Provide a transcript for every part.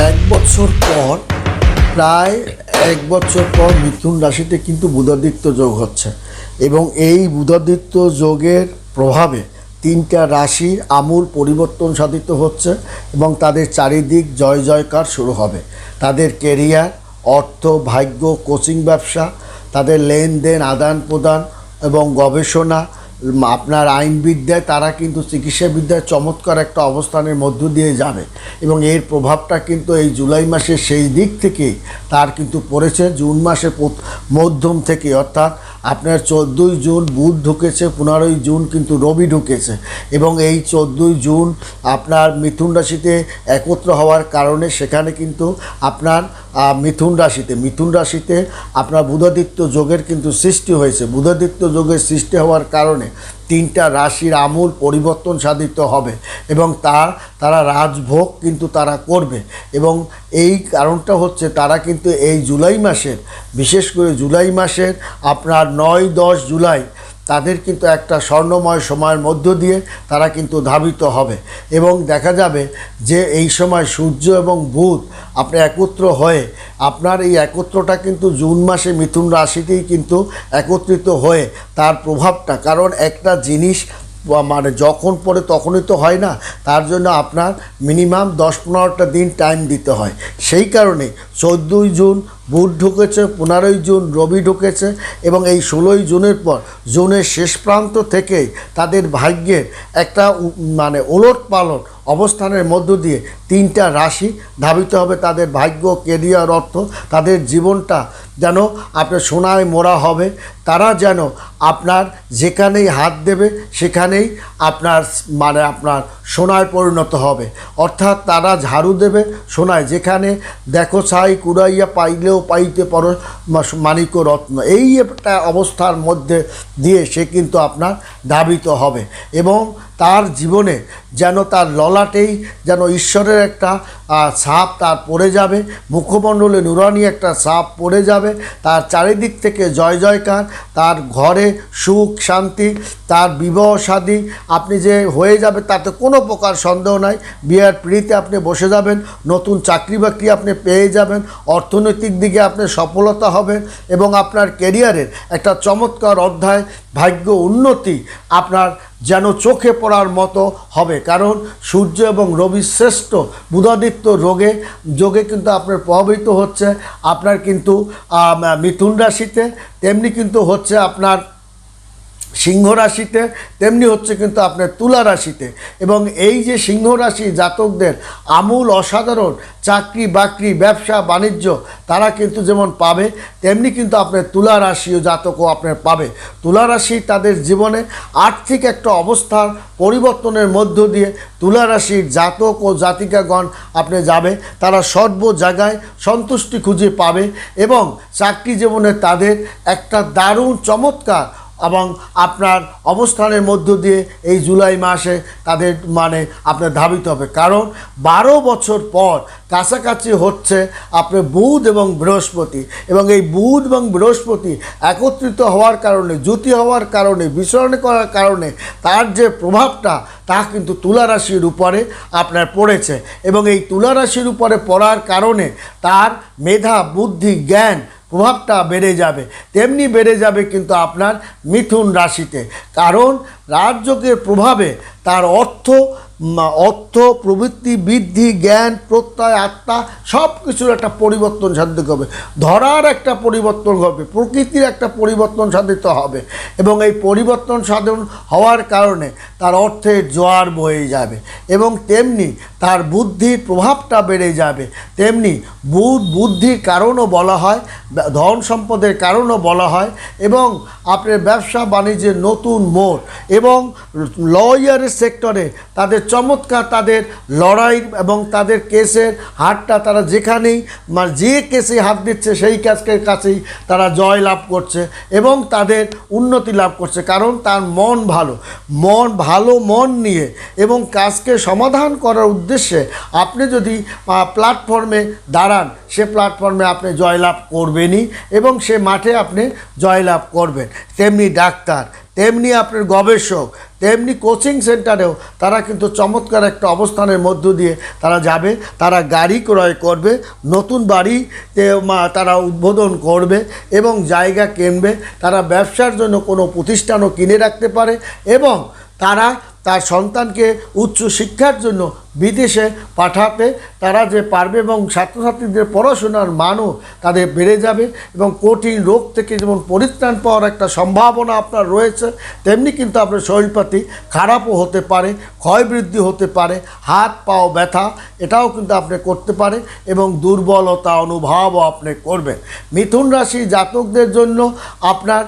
এক বছর পর প্রায় এক বছর পর মিথুন রাশিতে কিন্তু বুধাদিত্য যোগ হচ্ছে এবং এই বুধাদিত্য যোগের প্রভাবে তিনটা রাশি আমূল পরিবর্তন সাধিত হচ্ছে এবং তাদের চারিদিক জয় জয়কার শুরু হবে। তাদের কেরিয়ার, অর্থ, ভাগ্য, কোচিং ব্যবসা, তাদের লেনদেন, আদান প্রদান এবং গবেষণা, আপনার আইনবিদ্যায়, তারা কিন্তু চিকিৎসাবিদ্যায় চমৎকার একটা অবস্থানের মধ্য দিয়ে যাবে এবং এর প্রভাবটা কিন্তু এই জুলাই মাসের শেষ দিক থেকেই তার কিন্তু পড়েছে। জুন মাসের মধ্যম থেকে, অর্থাৎ আপনার 14ই জুন বুধ ঢুকেছে, 15ই জুন কিন্তু রবি ঢুকেছে এবং এই 14ই জুন আপনার মিথুন রাশিতে একত্র হওয়ার কারণে সেখানে কিন্তু আপনার মিথুন রাশিতে আপনার বুধাদিত্য যোগের কিন্তু সৃষ্টি হয়েছে। বুধাদিত্য যোগের সৃষ্টি হওয়ার কারণে তিনটা রাশির আমূল পরিবর্তন সাধিত হবে এবং তারা রাজভোগ কিন্তু তারা করবে এবং এই কারণটা হচ্ছে তারা কিন্তু এই জুলাই মাসের, বিশেষ করে জুলাই মাসের আপনার 9-10 জুলাই তাদের কিন্তু একটা স্বর্ণময় সময়ের মধ্য দিয়ে তারা কিন্তু ধাবিত হবে এবং দেখা যাবে যে এই সময় সূর্য এবং বুধ আপনি একত্র হয়ে আপনার এই একত্রটা কিন্তু জুন মাসে মিথুন রাশিতেই কিন্তু একত্রিত হয়ে তার প্রভাবটা, কারণ একটা জিনিস মানে যখন পড়ে তখনই তো হয় না, তার জন্য আপনার মিনিমাম 10-15টা দিন টাইম দিতে হয়। সেই কারণে 14ই জুন বুধ ঢুকেছে, 15ই জুন রবি ঢুকেছে এবং এই 16ই জুনের পর জুনের শেষ প্রান্ত থেকেই তাদের ভাগ্যের একটা মানে ওলট পালট অবস্থানের মধ্য দিয়ে তিনটা রাশি ধাবিত হবে। তাদের ভাগ্য, কেরিয়ার, অর্থ, তাদের জীবনটা যেন আপনার সোনায় মোড়া হবে। তারা যেন আপনার যেখানেই হাত দেবে সেখানেই আপনার মানে আপনার সোনায় পরিণত হবে, অর্থাৎ তারা ঝাড়ু দেবে সোনায়। যেখানে দেখো ছাই কুড়াইয়া পাইলেও পাইতে পর মানিক রত্ন, এই একটা অবস্থার মধ্যে দিয়ে সে কিন্তু আপনার ধাবিত হবে এবং তার জীবনে যেন তার ললাটেই যেন ঈশ্বরের একটা ছাপ তার পড়ে যাবে, মুখমণ্ডলে নুরানি একটা ছাপ পড়ে যাবে, তার চারিদিক থেকে জয় জয়কার, তার ঘরে সুখ শান্তি, তার বিবাহ শাদী আপনি যে হয়ে যাবে তাতে কোনো প্রকার সন্দেহ নাই। বিয়ের পিঁড়িতে আপনি বসে যাবেন, নতুন চাকরি বাকরি আপনি পেয়ে যাবেন, অর্থনৈতিক দিকে আপনি সফলতা হবেন এবং আপনার ক্যারিয়ারের একটা চমৎকার অধ্যায়, ভাগ্য উন্নতি আপনার যেন চোখে পড়ার মতো হবে। কারণ সূর্য এবং রবি শ্রেষ্ঠ বুধাদিত্য যোগে কিন্তু আপনার প্রভাবিত হচ্ছে আপনার কিন্তু মিথুন রাশিতে, তেমনি কিন্তু হচ্ছে আপনার সিংহ রাশিতে, তেমনি হচ্ছে কিন্তু আপনার তুলা রাশিতে এবং এই যে সিংহ রাশি জাতকদের আমূল অসাধারণ চাকরি বাকরি, ব্যবসা বাণিজ্য তারা কিন্তু যেমন পাবে, তেমনি কিন্তু আপনার তুলা রাশিও জাতকও আপনার পাবে। তুলা রাশি তাদের জীবনে আর্থিক একটা অবস্থার পরিবর্তনের মধ্য দিয়ে তুলা রাশির জাতক ও জাতিকাগণ আপনি যাবে, তারা সর্ব জায়গায় সন্তুষ্টি খুঁজে পাবে এবং চাকরি জীবনে তাদের একটা দারুণ চমৎকার এবং আপনার অবস্থানের মধ্য দিয়ে এই জুলাই মাসে তাদের মানে আপনার ধাবিত হবে। কারণ 12 বছর পর কাছাকাছি হচ্ছে আপনার বুধ এবং বৃহস্পতি এবং এই বুধ এবং বৃহস্পতি একত্রিত হওয়ার কারণে, জ্যোতি হওয়ার কারণে, বিচরণ করার কারণে তার যে প্রভাবটা তা কিন্তু তুলা রাশির উপরে আপনার পড়েছে এবং এই তুলা রাশির উপরে পড়ার কারণে তার মেধা, বুদ্ধি, জ্ঞান প্রভাবটা বেড়ে যাবে। তেমনি বেড়ে যাবে কিন্তু আপনার মিথুন রাশিতে, কারণ রাজযোগের প্রভাবে তার অর্থ প্রবৃত্তি বৃদ্ধি, জ্ঞান, প্রত্যয়, আত্মা সব কিছুর একটা পরিবর্তন সাধিত হবে, ধরার একটা পরিবর্তন হবে, প্রকৃতির একটা পরিবর্তন সাধিত হবে এবং এই পরিবর্তন সাধন হওয়ার কারণে তার অর্থের জোয়ার বয়ে যাবে এবং তেমনি তার বুদ্ধির প্রভাবটা বেড়ে যাবে। তেমনি বুদ্ধির কারণও বলা হয়, ধন সম্পদের কারণও বলা হয় এবং আপনার ব্যবসা বাণিজ্যের নতুন মোড় এবং লয়ারের সেক্টরে তাদের চমৎকার তাদের লড়াই এবং তাদের কেসের হাতটা তারা যেখানেই মানে যে কেসে হাত দিচ্ছে সেই কাজের কাছেই তারা জয় লাভ করছে এবং তাদের উন্নতি লাভ করছে। কারণ তার মন নিয়ে এবং কাজকে সমাধান করার উদ্দেশ্যে আপনি যদি প্ল্যাটফর্মে দাঁড়ান, সে প্ল্যাটফর্মে আপনি জয়লাভ করবেনই এবং সে মাঠে আপনি জয়লাভ করবেন। তেমনি ডাক্তার, তেমনি আপনার গবেষক, তেমনি কোচিং সেন্টারেও তারা কিন্তু চমৎকার একটা অবস্থানের মধ্য দিয়ে তারা যাবে। তারা গাড়ি ক্রয় করবে, নতুন বাড়িতে তারা উদ্বোধন করবে এবং জায়গা কিনবে। তারা ব্যবসার জন্য কোনো প্রতিষ্ঠানও কিনে রাখতে পারে এবং তারা তার সন্তানকে উচ্চ শিক্ষার জন্য বিদেশে পাঠাতে তারা যে পারবে এবং ছাত্রছাত্রীদের পড়াশোনার মানও তাদের বেড়ে যাবে এবং কঠিন রোগ থেকে যেমন পরিত্রাণ পাওয়ার একটা সম্ভাবনা আপনার রয়েছে, তেমনি কিন্তু আপনার শরীরপাতি খারাপও হতে পারে, ক্ষয়বৃদ্ধি হতে পারে, হাত পাও ব্যথা এটাও কিন্তু আপনি করতে পারে এবং দুর্বলতা অনুভবও আপনি করবেন। মিথুন রাশি জাতকদের জন্য আপনার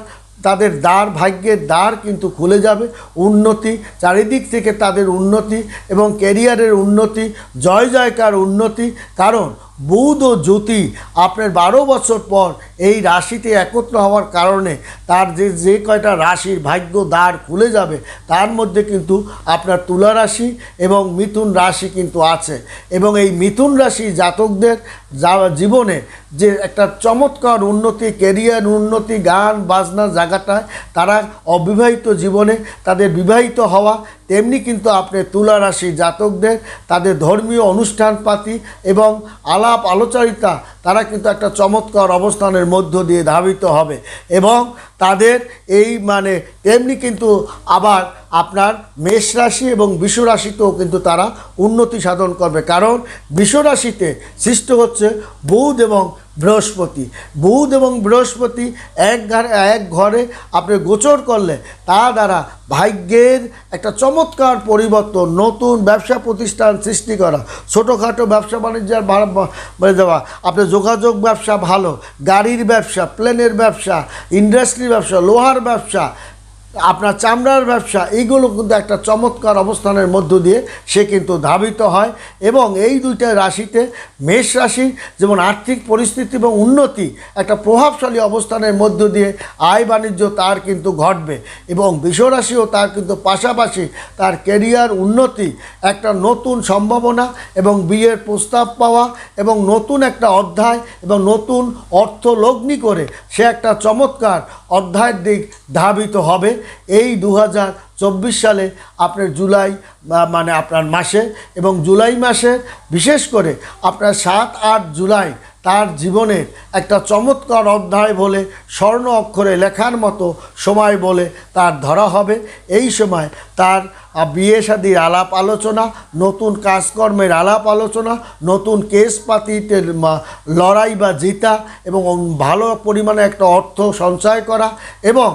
তাদের ভাগ্যের দ্বার কিন্তু খুলে যাবে। উন্নতি চারিদিক থেকে তাদের উন্নতি এবং ক্যারিয়ারের উন্নতি, জয় জয়কার উন্নতি। কারণ বুধ ও জ্যোতি আপনার 12 বছর পর এই রাশিতে একত্র হওয়ার কারণে তার যে কয়টা রাশির ভাগ্য দ্বার খুলে যাবে তার মধ্যে কিন্তু আপনার তুলা রাশি এবং মিথুন রাশি কিন্তু আছে। এবং এই মিথুন রাশি জাতকদের জীবনে যে একটা চমৎকার উন্নতি, ক্যারিয়ার উন্নতি, গান বাজনার জায়গাটায় তারা অবিবাহিত জীবনে তাদের বিবাহিত হওয়া, তেমনি কিন্তু আপনি তুলা রাশি জাতকদের তাদের ধর্মীয় অনুষ্ঠানপাতি এবং আলাপ আলোচনা তারা কিন্তু একটা চমৎকার অবস্থানের মধ্য দিয়ে ধাবিত হবে এবং তাদের এই তেমনি কিন্তু আবার আপনার মেষ রাশি এবং বৃষ রাশিতেও কিন্তু তারা উন্নতি সাধন করবে। কারণ বৃষ রাশিতে সৃষ্ট হচ্ছে বুধ এবং বৃহস্পতি। বুধ এবং বৃহস্পতি এক ঘরে আপনি গোচর করলে তা দ্বারা ভাগ্যের একটা চমৎকার পরিবর্তন, নতুন ব্যবসা প্রতিষ্ঠান সৃষ্টি করা, ছোটোখাটো ব্যবসা বাণিজ্যের বেড়ে যাওয়া, আপনার যোগাযোগ ব্যবসা ভালো, গাড়ির ব্যবসা, প্লেনের ব্যবসা, ইন্ডাস্ট্রির ব্যবসা, লোহার ব্যবসা, আপনার চামড়ার ব্যবসা, এইগুলো কিন্তু একটা চমৎকার অবস্থানের মধ্য দিয়ে সে কিন্তু ধাবিত হয়। এবং এই দুইটা রাশিতে মেষ রাশি যেমন আর্থিক পরিস্থিতি এবং উন্নতি একটা প্রভাবশালী অবস্থানের মধ্য দিয়ে আয় বাণিজ্য তার কিন্তু ঘটবে এবং বৃষ রাশিও তার কিন্তু পাশাপাশি তার ক্যারিয়ার উন্নতি, একটা নতুন সম্ভাবনা এবং বিয়ের প্রস্তাব পাওয়া এবং নতুন একটা অধ্যায় এবং নতুন অর্থ লগ্নি করে সে একটা চমৎকার অধ্যায়ের দিক ধাবিত হবে। এই 2024 সালে আপনার জুলাই আপনার মাসে এবং জুলাই মাসে বিশেষ করে আপনার 7-8 জুলাই তার জীবনের একটা চমৎকার অধ্যায় বলে, স্বর্ণ অক্ষরে লেখার মতো সময় বলে তার ধরা হবে। এই সময় তার বিয়ে শাদীর আলাপ আলোচনা, নতুন কাজকর্মের আলাপ আলোচনা, নতুন কেস পাতিতে লড়াই বা জিতা এবং ভালো পরিমাণে একটা অর্থ সঞ্চয় করা এবং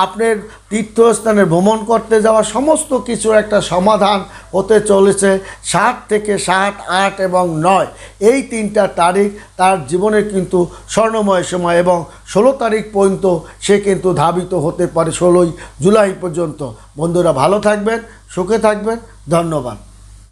আপনার তীর্থস্থানে ভ্রমণ করতে যাওয়া সমস্ত কিছুর একটা সমাধান হতে চলেছে 7 থেকে 7, 8 এবং 9 এই 3টা তারিখ তার জীবনের কিন্তু স্বর্ণময় সময় এবং 16 তারিখ পর্যন্ত সে কিন্তু ধাবিত হতে পারে 16 জুলাই পর্যন্ত। বন্ধুরা ভালো থাকবেন, সুখে থাকবেন, ধন্যবাদ।